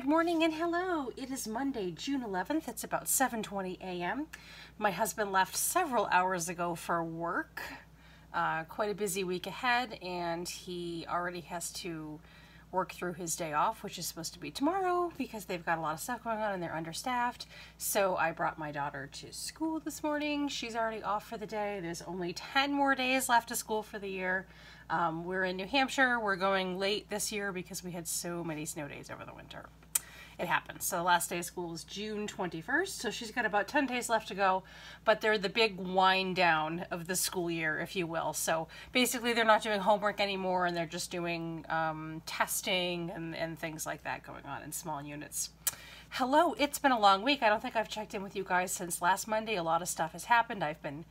morning and hello. It is Monday, June 11th. It's about 7:20 a.m. My husband left several hours ago for work. Quite a busy week ahead, and he already has to work through his day off, which is supposed to be tomorrow because they've got a lot of stuff going on and they're understaffed. So I brought my daughter to school this morning. She's already off for the day. There's only 10 more days left of school for the year. We're in New Hampshire. We're going late this year because we had so many snow days over the winter. It happens. So the last day of school is June 21st, so she's got about 10 days left to go, but they're the big wind down of the school year, if you will. So basically they're not doing homework anymore, and they're just doing testing and things like that going on in small units. Hello, it's been a long week. I don't think I've checked in with you guys since last Monday. A lot of stuff has happened. I've been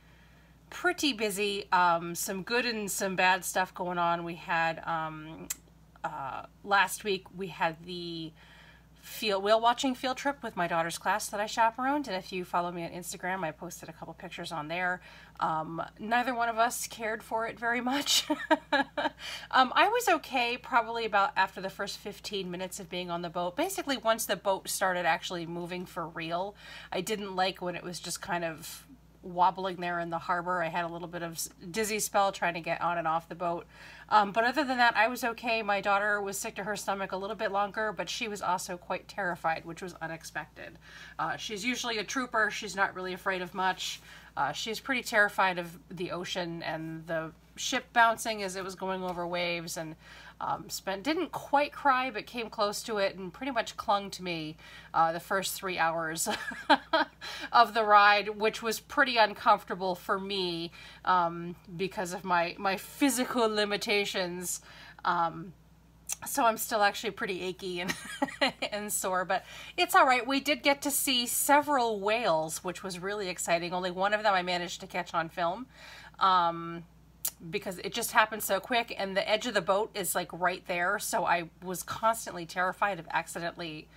pretty busy. Some good and some bad stuff going on. We had, last week we had the whale watching field trip with my daughter's class that I chaperoned, and if you follow me on Instagram, I posted a couple pictures on there. Neither one of us cared for it very much. I was okay probably about after the first 15 minutes of being on the boat. Basically, once the boat started actually moving for real, I didn't like when it was just kind of wobbling there in the harbor. I had a little bit of dizzy spell trying to get on and off the boat. But other than that, I was okay. My daughter was sick to her stomach a little bit longer, but she was also quite terrified, which was unexpected. She's usually a trooper. She's not really afraid of much. She's pretty terrified of the ocean and the ship bouncing as it was going over waves, and didn't quite cry, but came close to it and pretty much clung to me the first 3 hours of the ride, which was pretty uncomfortable for me because of my physical limitations. So I'm still actually pretty achy and, and sore, but it's all right. We did get to see several whales, which was really exciting. Only one of them I managed to catch on film. Because it just happened so quick, and the edge of the boat is like right there, so I was constantly terrified of accidentally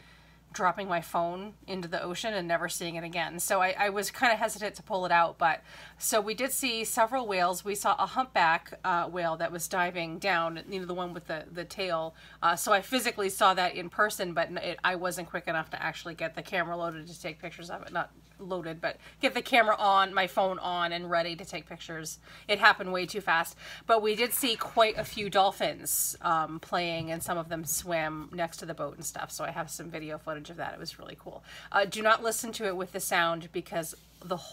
dropping my phone into the ocean and never seeing it again. So I was kind of hesitant to pull it out, but so we did see several whales. We saw a humpback whale that was diving down, you know, the one with the tail. So I physically saw that in person, but I wasn't quick enough to actually get the camera loaded to take pictures of it. Not loaded, but get the camera on, my phone on and ready to take pictures. It happened way too fast. But we did see quite a few dolphins playing, and some of them swam next to the boat and stuff. So I have some video footage of that. It was really cool. Do not listen to it with the sound, because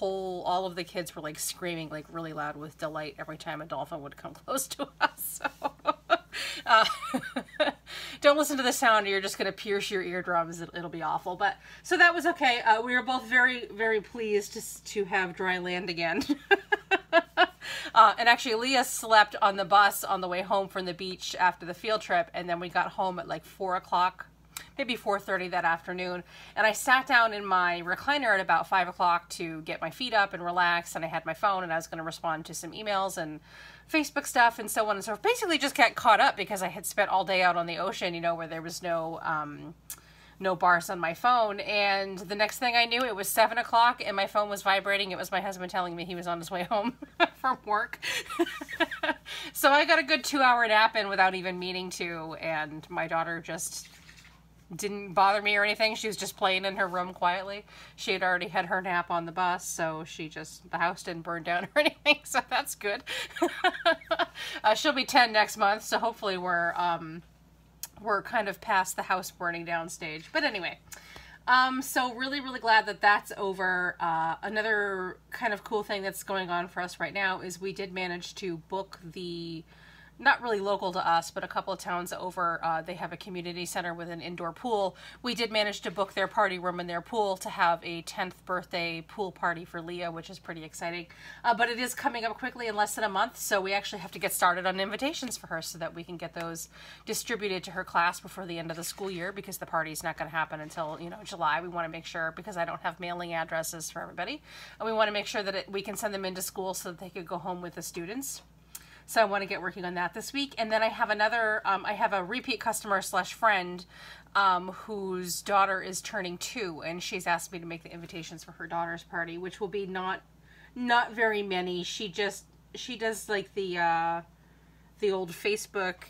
all of the kids were like screaming like really loud with delight every time a dolphin would come close to us. So don't listen to the sound, or you're just going to pierce your eardrums. It'll be awful. But so that was okay. We were both very, very pleased to have dry land again. And actually, Leah slept on the bus on the way home from the beach after the field trip, and then we got home at like 4 o'clock, maybe 4:30 that afternoon. And I sat down in my recliner at about 5 o'clock to get my feet up and relax, and I had my phone, and I was going to respond to some emails and Facebook stuff and so on and so forth. Basically just get caught up because I had spent all day out on the ocean, you know, where there was no bars on my phone. And the next thing I knew, it was 7 o'clock and my phone was vibrating. It was my husband telling me he was on his way home from work. So I got a good 2-hour nap in without even meaning to, and my daughter just didn't bother me or anything. She was just playing in her room quietly. She had already had her nap on the bus, so the house didn't burn down or anything, so that's good. She'll be 10 next month, so hopefully we're kind of past the house burning down stage. But anyway, so really, really glad that that's over. Another kind of cool thing that's going on for us right now is we did manage to book not really local to us, but a couple of towns over, they have a community center with an indoor pool. We did manage to book their party room in their pool to have a 10th birthday pool party for Leah, which is pretty exciting. But it is coming up quickly in less than a month, so we actually have to get started on invitations for her so that we can get those distributed to her class before the end of the school year, because the party's not going to happen until, you know, July. We want to make sure, because I don't have mailing addresses for everybody, and we want to make sure that we can send them into school so that they could go home with the students. So I want to get working on that this week. And then I have I have a repeat customer slash friend whose daughter is turning 2, and she's asked me to make the invitations for her daughter's party, which will be not very many. She does like the the old Facebook,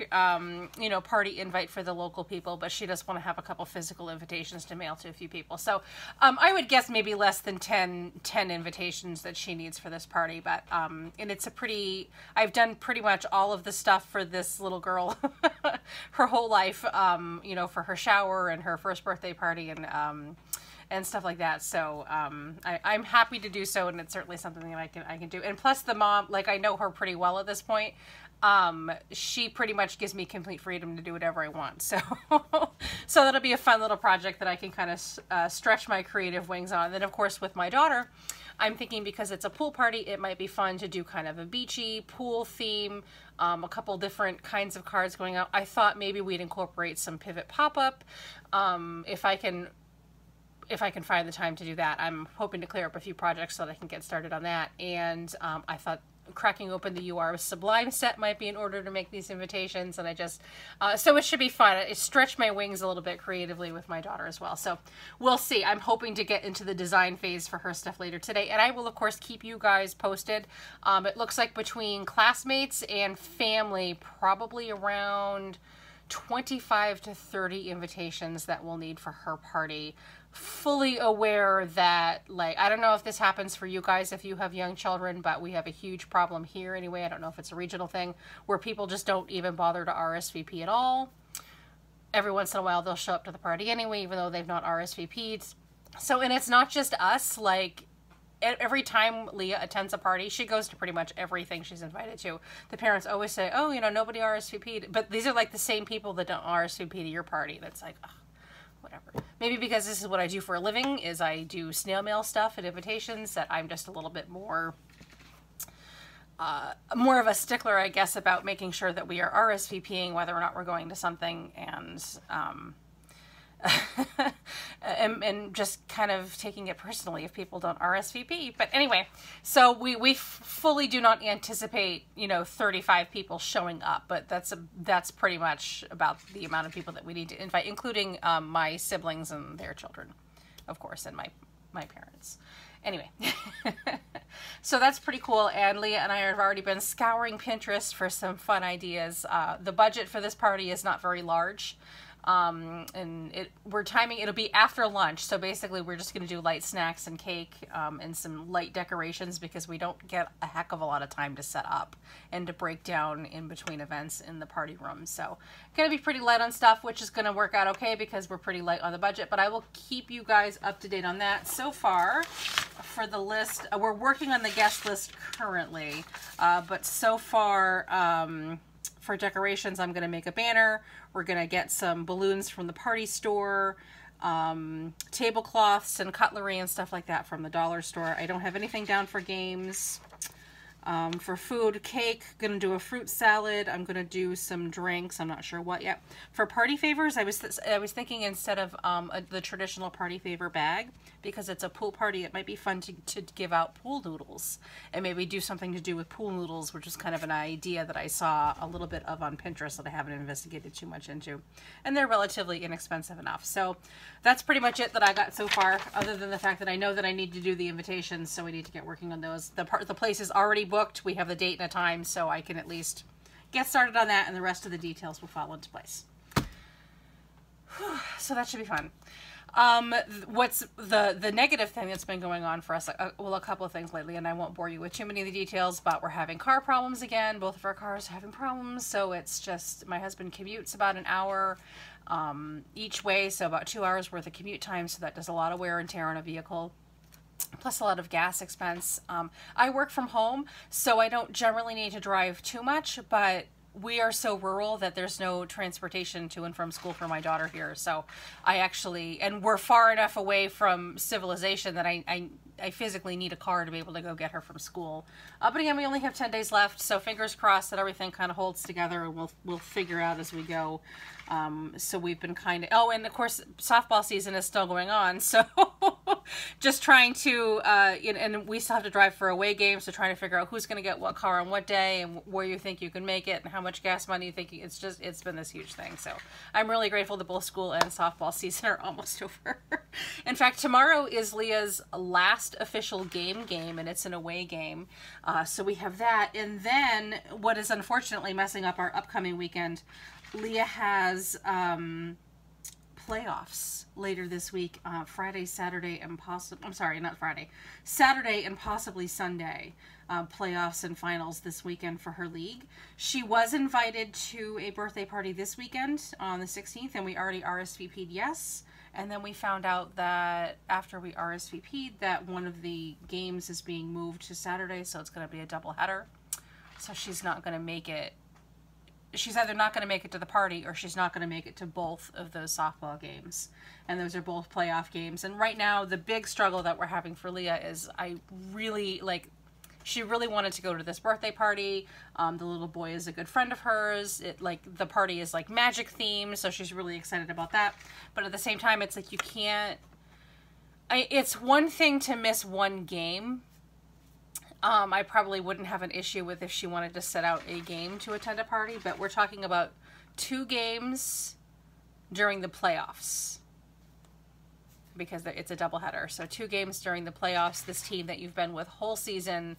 you know, party invite for the local people, but she does want to have a couple physical invitations to mail to a few people. So I would guess maybe less than 10 invitations that she needs for this party. But and it's a pretty, I've done pretty much all of the stuff for this little girl her whole life, you know, for her shower and her first birthday party and stuff like that. So I'm happy to do so, and it's certainly something that I can do. And plus the mom, like, I know her pretty well at this point. She pretty much gives me complete freedom to do whatever I want. So so that'll be a fun little project that I can kind of stretch my creative wings on. And then of course with my daughter, I'm thinking because it's a pool party, it might be fun to do kind of a beachy pool theme, a couple different kinds of cards going out. I thought maybe we'd incorporate some pivot pop-up, if I can find the time to do that. I'm hoping to clear up a few projects so that I can get started on that. And I thought cracking open the You Are Sublime set might be in order to make these invitations. And I just, so it should be fun. It stretched my wings a little bit creatively with my daughter as well. So we'll see. I'm hoping to get into the design phase for her stuff later today. And I will, of course, keep you guys posted. It looks like between classmates and family, probably around 25 to 30 invitations that we'll need for her party. Fully aware that, like, I don't know if this happens for you guys if you have young children, but we have a huge problem here anyway. I don't know if it's a regional thing where people just don't even bother to RSVP at all. Every once in a while they'll show up to the party anyway, even though they've not RSVP'd. So, and it's not just us. Like, every time Leah attends a party, she goes to pretty much everything she's invited to. The parents always say, oh, you know, nobody RSVP'd. But these are like the same people that don't RSVP to your party. That's like, ugh, whatever. Maybe because this is what I do for a living, is I do snail mail stuff and invitations, that I'm just a little bit more of a stickler, I guess, about making sure that we are RSVPing whether or not we're going to something, and and just kind of taking it personally if people don't RSVP. But anyway, so we fully do not anticipate, you know, 35 people showing up, but that's pretty much about the amount of people that we need to invite, including my siblings and their children, of course, and my parents. Anyway, so that's pretty cool. And Leah and I have already been scouring Pinterest for some fun ideas. The budget for this party is not very large. And we're timing, it'll be after lunch. So basically we're just going to do light snacks and cake, and some light decorations, because we don't get a heck of a lot of time to set up and to break down in between events in the party room. So going to be pretty light on stuff, which is going to work out okay because we're pretty light on the budget, but I will keep you guys up to date on that. So far for the list, we're working on the guest list currently, but so far, for decorations, I'm going to make a banner. We're going to get some balloons from the party store, tablecloths and cutlery and stuff like that from the dollar store. I don't have anything down for games. For food, cake, going to do a fruit salad. I'm going to do some drinks. I'm not sure what yet. For party favors, I was thinking instead of the traditional party favor bag, because it's a pool party, it might be fun to give out pool noodles, and maybe do something to do with pool noodles, which is kind of an idea that I saw a little bit of on Pinterest that I haven't investigated too much into. And they're relatively inexpensive enough. So that's pretty much it that I got so far, other than the fact that I know that I need to do the invitations, so we need to get working on those. The place is already booked. We have the date and a time, so I can at least get started on that, and the rest of the details will fall into place. So that should be fun. What's the negative thing that's been going on for us? Well, a couple of things lately, and I won't bore you with too many of the details, but we're having car problems again. Both of our cars are having problems, so it's just, my husband commutes about an hour each way, so about 2 hours worth of commute time, so that does a lot of wear and tear on a vehicle, plus a lot of gas expense. I work from home, so I don't generally need to drive too much, but we are so rural that there's no transportation to and from school for my daughter here. So I actually, and we're far enough away from civilization that I physically need a car to be able to go get her from school. But again, we only have 10 days left, so fingers crossed that everything kind of holds together, and we'll figure out as we go. So we've been kind of, oh, and of course softball season is still going on, so just trying to, and we still have to drive for away games, so trying to figure out who's going to get what car on what day, and where you think you can make it, and how much gas money you think. It's been this huge thing. So I'm really grateful that both school and softball season are almost over. In fact, tomorrow is Leah's last last official game, and it's an away game. So we have that. And then what is unfortunately messing up our upcoming weekend, Leah has playoffs later this week, Friday, Saturday, and Saturday and possibly Sunday. Playoffs and finals this weekend for her league. She was invited to a birthday party this weekend on the 16th, and we already RSVP'd yes. And then we found out that after we RSVP'd that one of the games is being moved to Saturday, so it's going to be a doubleheader. So she's not going to make it. She's either not going to make it to the party or she's not going to make it to both of those softball games. And those are both playoff games. And right now, the big struggle that we're having for Leah is she really wanted to go to this birthday party. The little boy is a good friend of hers. The party is like magic themed, so she's really excited about that. But at the same time, it's like you can't. It's one thing to miss one game. I probably wouldn't have an issue with if she wanted to set out a game to attend a party, but we're talking about 2 games during the playoffs. Because it's a doubleheader. So 2 games during the playoffs, this team that you've been with whole season,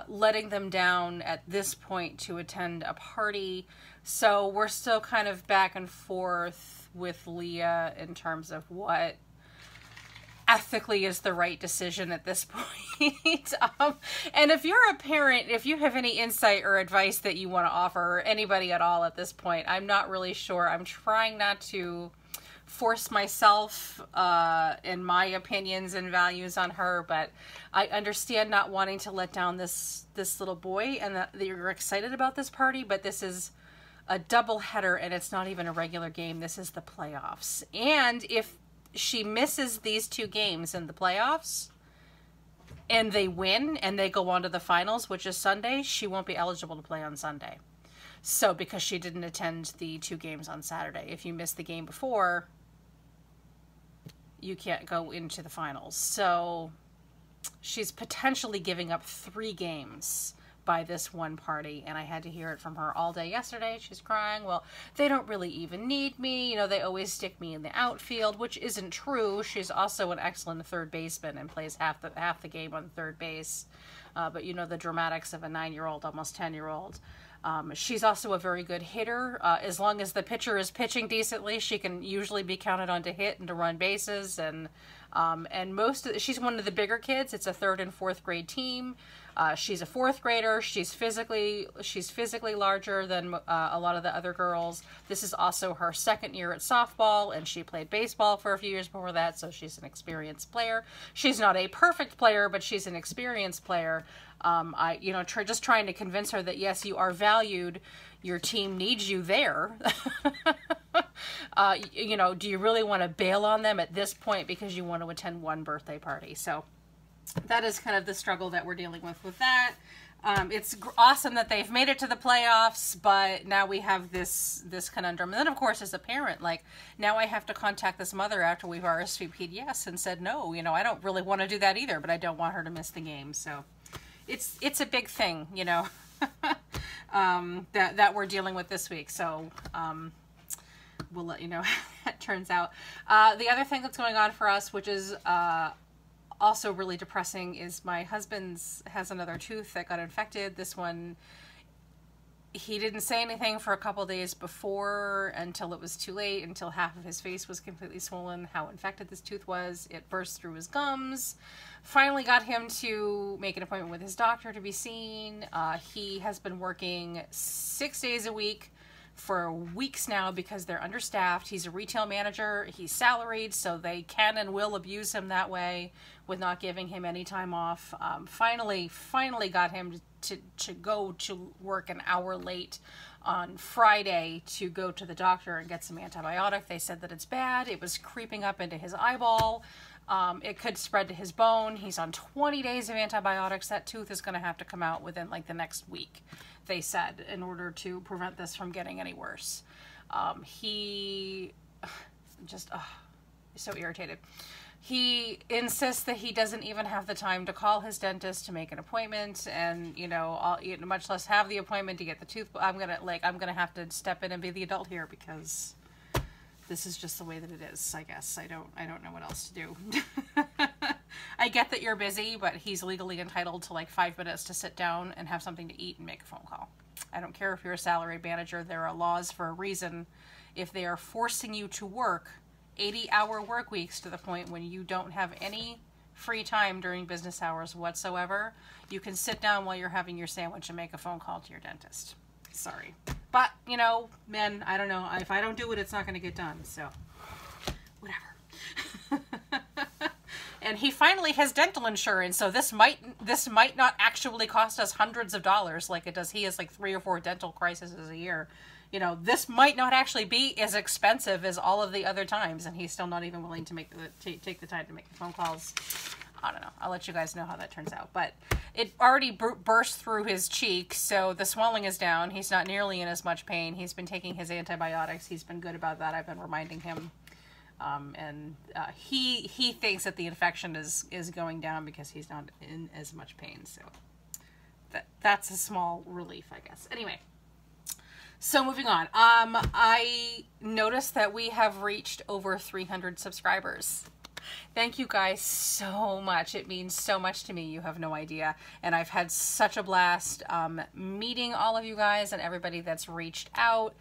letting them down at this point to attend a party. So we're still kind of back and forth with Leah in terms of what ethically is the right decision at this point. And if you're a parent, if you have any insight or advice that you want to offer anybody at all at this point, I'm not really sure. I'm trying not to force myself in my opinions and values on her, but I understand not wanting to let down this little boy, and that you're excited about this party, but this is a double header and it's not even a regular game. This is the playoffs. And if she misses these 2 games in the playoffs and they win and they go on to the finals, which is Sunday, she won't be eligible to play on Sunday. So because she didn't attend the 2 games on Saturday. If you missed the game before, you can't go into the finals. So she's potentially giving up 3 games by this one party, and I had to hear it from her all day yesterday. She's crying. Well, they don't really even need me. You know, they always stick me in the outfield, which isn't true. She's also an excellent third baseman and plays half the game on third base. But you know the dramatics of a 9-year-old, almost 10-year-old. She's also a very good hitter. As long as the pitcher is pitching decently, she can usually be counted on to hit and to run bases. And she's one of the bigger kids. It's a 3rd and 4th grade team. She's a 4th grader. She's physically larger than a lot of the other girls. This is also her 2nd year at softball, and she played baseball for a few years before that, so she's an experienced player. She's not a perfect player, but she's an experienced player. Just trying to convince her that yes, you are valued. Your team needs you there. Do you really want to bail on them at this point because you want to attend one birthday party? So that is kind of the struggle that we're dealing with that. It's awesome that they've made it to the playoffs, but now we have this conundrum. And then, of course, as a parent, now I have to contact this mother after we've RSVP'd yes and said no. I don't really want to do that either, but I don't want her to miss the game. So it's a big thing, that we're dealing with this week. So we'll let you know how that turns out. The other thing that's going on for us, which is also really depressing, is my husband's has another tooth that got infected. This one, he didn't say anything for a couple days before until it was too late, until half of his face was completely swollen, how infected this tooth was. It burst through his gums. Finally got him to make an appointment with his doctor to be seen. He has been working 6 days a week for weeks now because they're understaffed. He's a retail manager. He's salaried, so they can and will abuse him that way with not giving him any time off. Finally got him to go to work an hour late on Friday to go to the doctor and get some antibiotic. They said that it's bad. It was creeping up into his eyeball. It could spread to his bone. He's on 20 days of antibiotics. That tooth is going to have to come out within the next week, they said, in order to prevent this from getting any worse. He just so irritated. He insists that he doesn't even have the time to call his dentist to make an appointment, and much less have the appointment to get the tooth. I'm gonna have to step in and be the adult here because this is just the way that it is. I guess I don't know what else to do. I get that you're busy, but he's legally entitled to like 5 minutes to sit down and have something to eat and make a phone call. I don't care if you're a salaried manager. There are laws for a reason. If they are forcing you to work 80-hour work weeks to the point when you don't have any free time during business hours whatsoever, you can sit down while you're having your sandwich and make a phone call to your dentist. Sorry. But, you know, men, I don't know. If I don't do it, it's not going to get done. So, whatever. And he finally has dental insurance, so this might not actually cost us hundreds of dollars like it does. He has like 3 or 4 dental crises a year. You know, this might not actually be as expensive as all of the other times, and he's still not even willing to take the time to make the phone calls. I don't know. I'll let you guys know how that turns out. But it already burst through his cheek, so the swelling is down. He's not nearly in as much pain. He's been taking his antibiotics. He's been good about that. I've been reminding him. He thinks that the infection is going down because he's not in as much pain. So that's a small relief, I guess. Anyway. So moving on, I noticed that we have reached over 300 subscribers. Thank you guys so much. It means so much to me. You have no idea. And I've had such a blast meeting all of you guys and everybody that's reached out,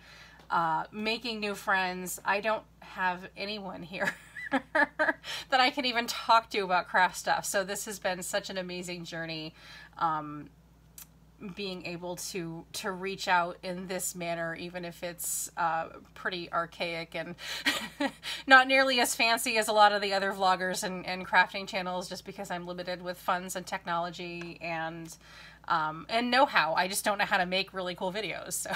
making new friends. I don't have anyone here that I can even talk to about craft stuff. So this has been such an amazing journey. Being able to reach out in this manner, even if it's pretty archaic and not nearly as fancy as a lot of the other vloggers and crafting channels, just because I'm limited with funds and technology and know-how. I just don't know how to make really cool videos. So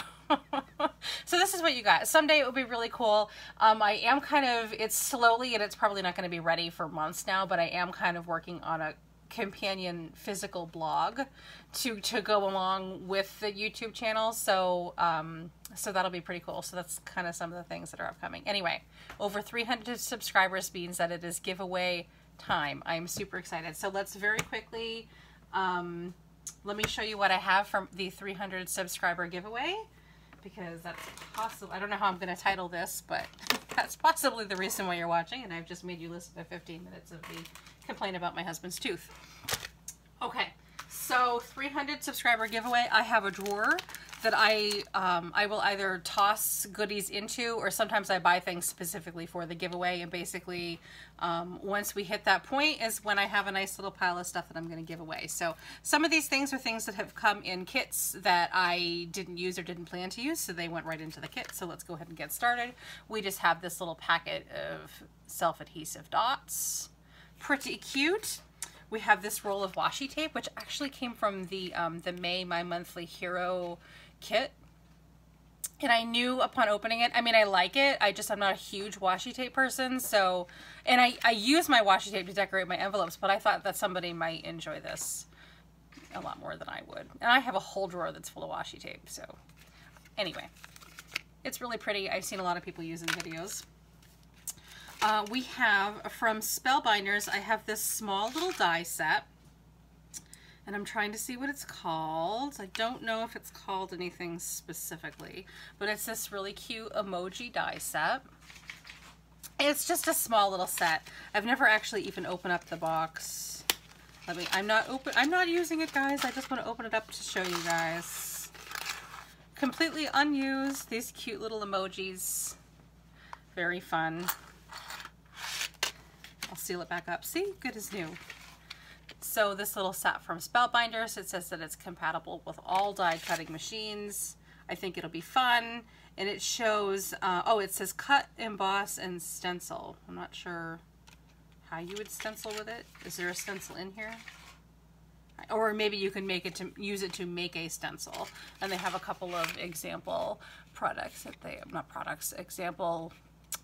so this is what you got. Someday it will be really cool. I am kind of, it's slowly, and it's probably not going to be ready for months now, but I am kind of working on a companion physical blog to go along with the YouTube channel. So so that'll be pretty cool. So that's kind of some of the things that are upcoming. Anyway, over 300 subscribers means that it is giveaway time. I'm super excited. So let's very quickly let me show you what I have from the 300 subscriber giveaway, because that's possible. I don't know how I'm going to title this, but that's possibly the reason why you're watching, and I've just made you listen to 15 minutes of me complain about my husband's tooth. Okay, so 300 subscriber giveaway. I have a drawer that I will either toss goodies into, or sometimes I buy things specifically for the giveaway, and basically once we hit that point is when I have a nice little pile of stuff that I'm going to give away. So some of these things are things that have come in kits that I didn't use or didn't plan to use, so they went right into the kit. So let's go ahead and get started. We just have this little packet of self-adhesive dots. Pretty cute. We have this roll of washi tape, which actually came from the May My Monthly Hero kit. And I knew upon opening it, I mean, I like it. I'm not a huge washi tape person. So, and I use my washi tape to decorate my envelopes, but I thought that somebody might enjoy this a lot more than I would. And I have a whole drawer that's full of washi tape. So anyway, it's really pretty. I've seen a lot of people use in videos. We have from Spellbinders, I have this small little die set, and I'm trying to see what it's called. I don't know if it's called anything specifically, but it's this really cute emoji die set. It's just a small little set. I've never actually even opened up the box. I'm not using it, guys. I just want to open it up to show you guys. Completely unused, these cute little emojis. Very fun. I'll seal it back up. See? Good as new. So this little set from Spellbinders, it says that it's compatible with all die cutting machines. I think it'll be fun. And it shows, oh, it says cut, emboss, and stencil. I'm not sure how you would stencil with it. Is there a stencil in here? Or maybe you can make it to use it to make a stencil. And they have a couple of example products that they, not products, example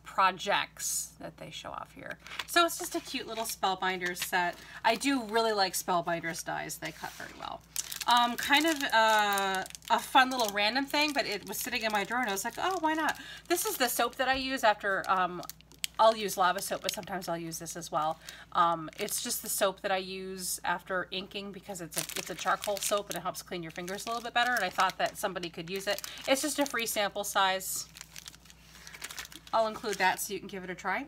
projects that they show off here. So it's just a cute little Spellbinders set. I do really like Spellbinders dies. They cut very well. Kind of a fun little random thing, but it was sitting in my drawer and I was like, oh, why not? This is the soap that I use after, I'll use lava soap, but sometimes I'll use this as well. It's just the soap that I use after inking because it's a charcoal soap and it helps clean your fingers a little bit better, and I thought that somebody could use it. It's just a free sample size. I'll include that so you can give it a try.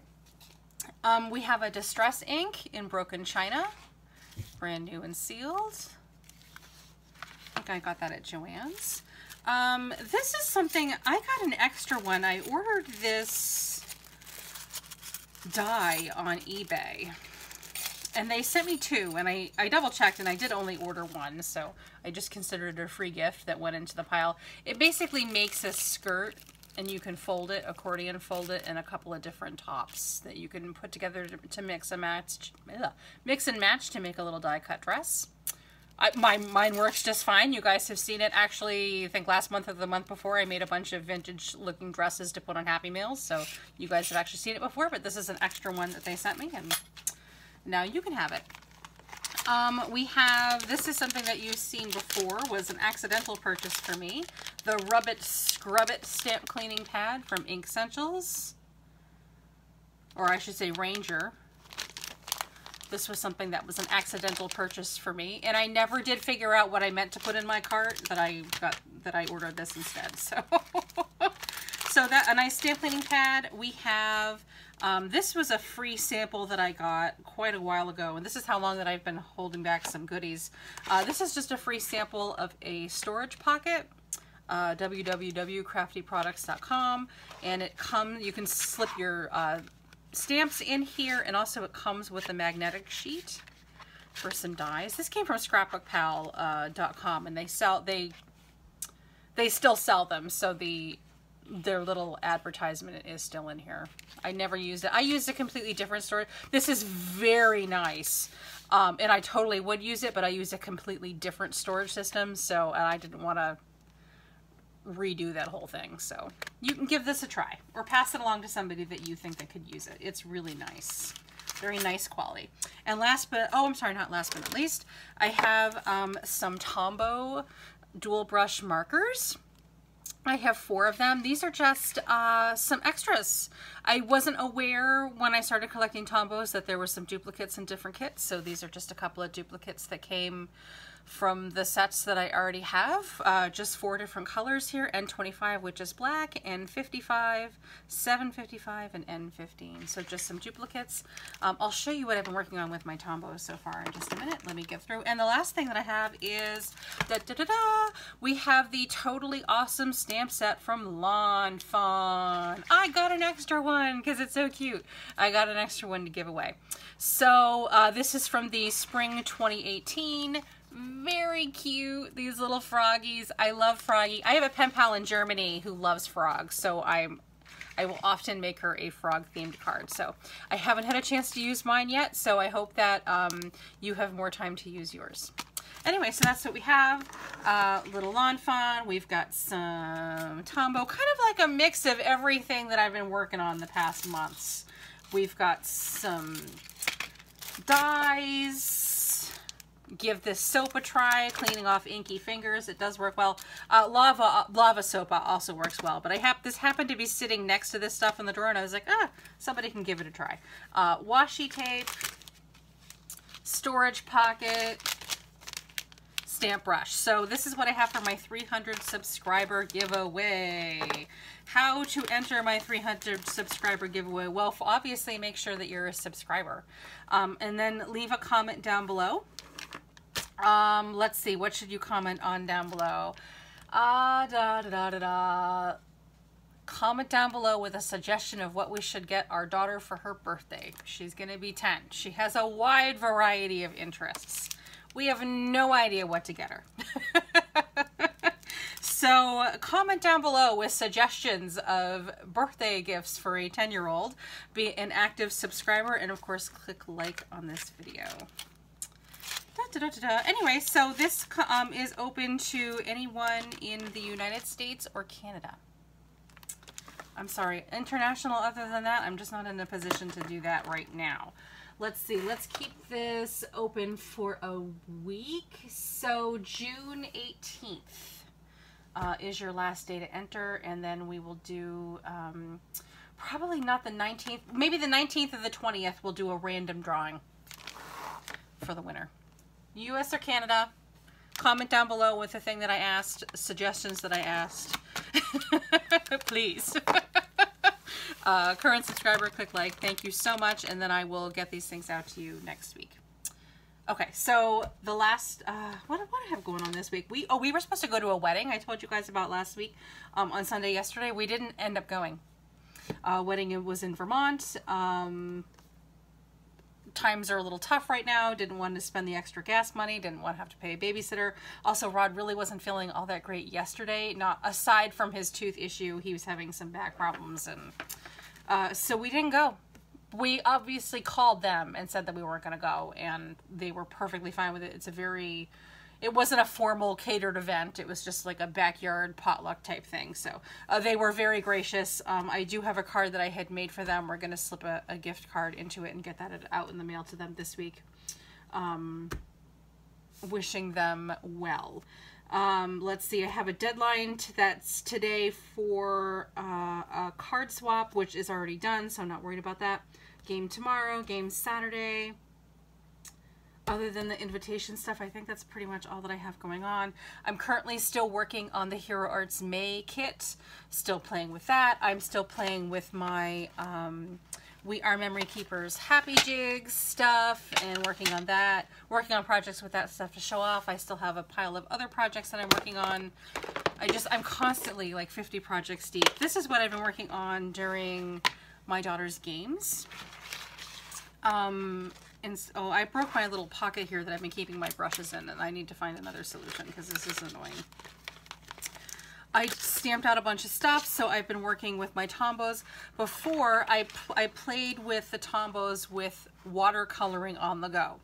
We have a Distress ink in Broken China, brand new and sealed. I think I got that at Joann's. This is something, I got an extra one. I ordered this die on eBay. And they sent me two, and I double checked, and I did only order one, so I just considered it a free gift that went into the pile. It basically makes a skirt, and you can fold it, accordion fold it, in a couple of different tops that you can put together to mix and match to make a little die-cut dress. Mine works just fine. You guys have seen it. Actually, I think last month or the month before, I made a bunch of vintage-looking dresses to put on Happy Meals, so you guys have actually seen it before, but this is an extra one that they sent me, and now you can have it. We have, this is something that you've seen before, was an accidental purchase for me. The Rub It, Scrub It stamp cleaning pad from Ink Essentials. Or I should say Ranger. This was something that was an accidental purchase for me. And I never did figure out what I meant to put in my cart, that I ordered this instead. So, so that, a nice stamp cleaning pad. We have, this was a free sample that I got quite a while ago, and this is how long that I've been holding back some goodies. This is just a free sample of a storage pocket, www.craftyproducts.com, and it comes, you can slip your stamps in here, and also it comes with a magnetic sheet for some dies. This came from scrapbookpal.com, and they still sell them, so their little advertisement is still in here. I never used it. I used a completely different storage. This is very nice. And I totally would use it, but I used a completely different storage system. So, and I didn't want to redo that whole thing. So you can give this a try or pass it along to somebody that you think that could use it. It's really nice. Very nice quality. And last but, oh, I'm sorry, not last but not least, I have some Tombow dual brush markers. I have 4 of them. These are just some extras. I wasn't aware when I started collecting Tombows that there were some duplicates in different kits, so these are just a couple of duplicates that came from the sets that I already have. Just 4 different colors here, N25, which is black, N55, 755, and N15. So just some duplicates. I'll show you what I've been working on with my Tombows so far in just a minute. Let me get through. And the last thing that I have is, we have the Totally Awesome stamp set from Lawn Fawn. I got an extra one because it's so cute. I got an extra one to give away. So this is from the Spring 2018. Very cute, these little froggies. I love Froggy. I have a pen pal in Germany who loves frogs, so I will often make her a frog themed card. So I haven't had a chance to use mine yet, so I hope that you have more time to use yours. Anyway, so that's what we have. Little Lawn Fawn. We've got some Tombow, kind of like a mix of everything that I've been working on the past months. We've got some dies. Give this soap a try, cleaning off inky fingers. It does work well. Lava soap also works well, but this happened to be sitting next to this stuff in the drawer, and I was like, somebody can give it a try. Washi tape, storage pocket, stamp brush. So this is what I have for my 300 subscriber giveaway. How to enter my 300 subscriber giveaway? Well, obviously make sure that you're a subscriber, and then leave a comment down below. Let's see, what should you comment on down below? Comment down below with a suggestion of what we should get our daughter for her birthday. She's going to be 10. She has a wide variety of interests. We have no idea what to get her. So comment down below with suggestions of birthday gifts for a 10-year-old. Be an active subscriber, and of course click like on this video. Anyway, so this is open to anyone in the United States or Canada. I'm sorry, international other than that, I'm just not in a position to do that right now. Let's see, let's keep this open for a week. So June 18th is your last day to enter, and then we will do, probably not the 19th, maybe the 19th or the 20th, we'll do a random drawing for the winner. US or Canada, comment down below with the thing that I asked, suggestions that I asked, please. Current subscriber, click like. Thank you so much, and then I will get these things out to you next week. Okay, so the last, what do I have going on this week? We were supposed to go to a wedding I told you guys about last week, on Sunday yesterday. We didn't end up going. Wedding was in Vermont. Times are a little tough right now. Didn't want to spend the extra gas money. Didn't want to have to pay a babysitter. Also, Rod really wasn't feeling all that great yesterday. Not aside from his tooth issue, he was having some back problems, and so we didn't go. We obviously called them and said that we weren't going to go, and they were perfectly fine with it. It wasn't a formal catered event. It was just like a backyard potluck type thing. So they were very gracious. I do have a card that I had made for them. We're going to slip a gift card into it and get that out in the mail to them this week. Wishing them well. Let's see, I have a deadline that's today for a card swap, which is already done, so I'm not worried about that. Game tomorrow, game Saturday. Other than the invitation stuff, I think that's pretty much all that I have going on. I'm currently still working on the Hero Arts May kit, still playing with that. I'm still playing with my We Are Memory Keepers Happy Jigs stuff and working on that. Working on projects with that stuff to show off. I still have a pile of other projects that I'm working on. I'm constantly like 50 projects deep. This is what I've been working on during my daughter's games. I broke my little pocket here that I've been keeping my brushes in, and I need to find another solution because this is annoying. I stamped out a bunch of stuff, so I've been working with my Tombos. Before, I played with the Tombos with watercoloring on the go,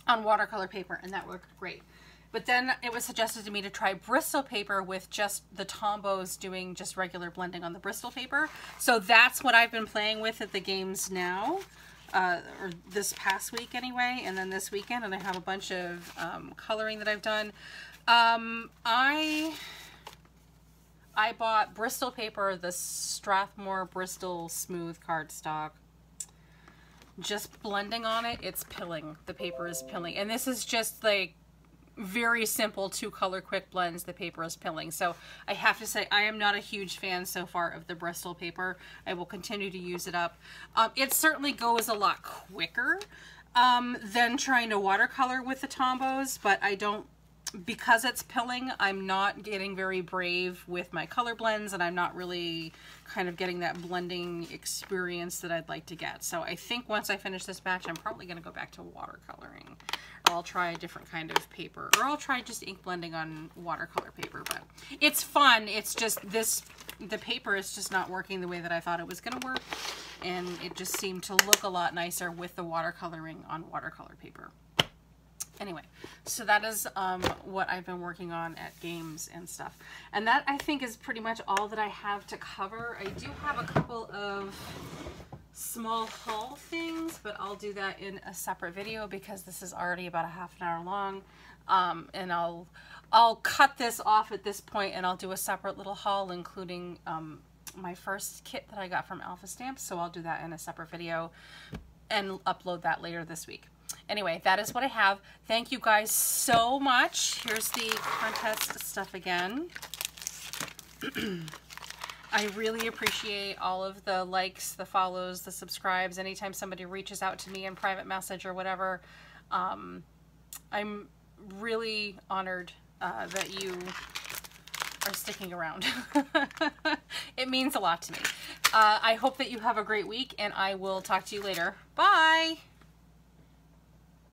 on watercolor paper, and that worked great. But then it was suggested to me to try Bristol paper with just the Tombos doing just regular blending on the Bristol paper. So that's what I've been playing with at the games now. Or this past week anyway, and then this weekend, and I have a bunch of coloring that I've done. I bought Bristol paper, the Strathmore Bristol Smooth cardstock. Just blending on it, it's pilling. The paper is pilling. And this is just like very simple 2-color quick blends. The paper is pilling. So I have to say I am not a huge fan so far of the Bristol paper. I will continue to use it up. It certainly goes a lot quicker than trying to watercolor with the Tombos, but I don't, because it's pilling, I'm not getting very brave with my color blends, and I'm not really kind of getting that blending experience that I'd like to get. So I think once I finish this batch, I'm probably going to go back to watercoloring. Or I'll try a different kind of paper, or I'll try just ink blending on watercolor paper. But it's fun. It's just the paper is just not working the way that I thought it was going to work, and it just seemed to look a lot nicer with the watercoloring on watercolor paper. Anyway, so that is what I've been working on at games and stuff. And that, I think, is pretty much all that I have to cover. I do have a couple of small haul things, but I'll do that in a separate video because this is already about a half an hour long. And I'll cut this off at this point, and I'll do a separate little haul, including my first kit that I got from Alpha Stamps. So I'll do that in a separate video and upload that later this week. Anyway, that is what I have. Thank you guys so much. Here's the contest stuff again. I really appreciate all of the likes, the follows, the subscribes. Anytime somebody reaches out to me in private message or whatever, I'm really honored that you are sticking around. It means a lot to me. I hope that you have a great week, and I will talk to you later. Bye!